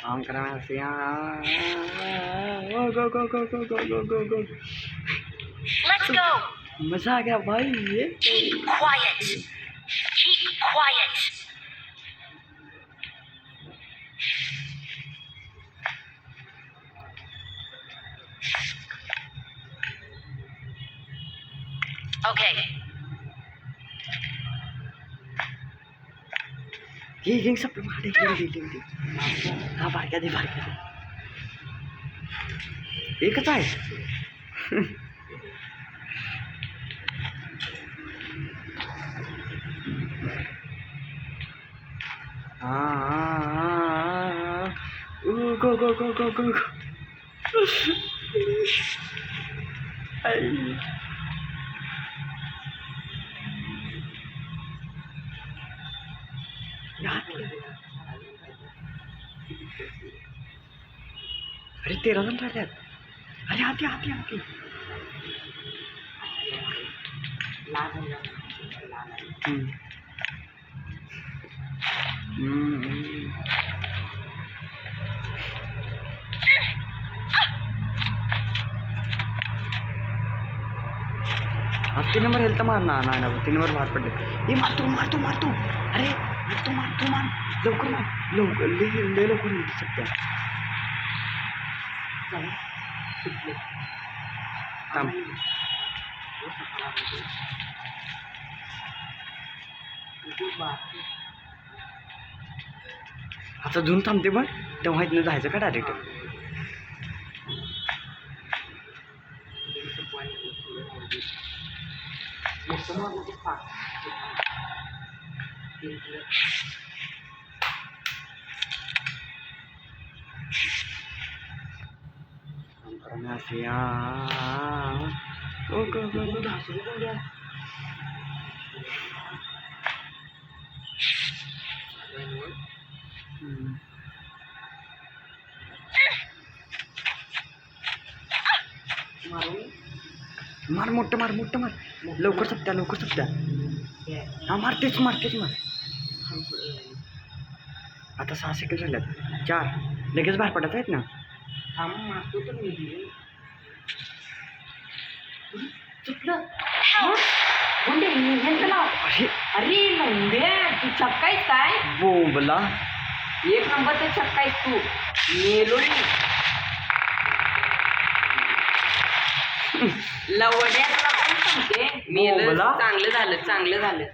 काम करना है गो गो गो गो गो गो गो गो Let's go. मजा आ गया भाई ये Keep quiet. Keep quiet. Okay. ये सब मार दे हाँ बाहर क्या दे एक है go go go go go go अरे 13 जण राहिल्यात अरे आती अब 3 नंबर हेल्थ मारना ना 3 नंबर बाहेर पडले ये मारतो अरे मार लवकर मार लवकर येऊ शकते थांब आता धुवून थांबते पण तेव्हा इथनं जायचं का डायरेक्ट मार मोठं मार लवकर सप्त्या हा मारतेच मार आता 6 सेकंड झाल्यात 4 लगेच बाहेर पडत आहेत ना अरे लंडे तू छक्कायस काय बोबला 1 नंबरचा छक्कायस तू मेलो लवड्याला पण सांगते मेलो चांगलं झालं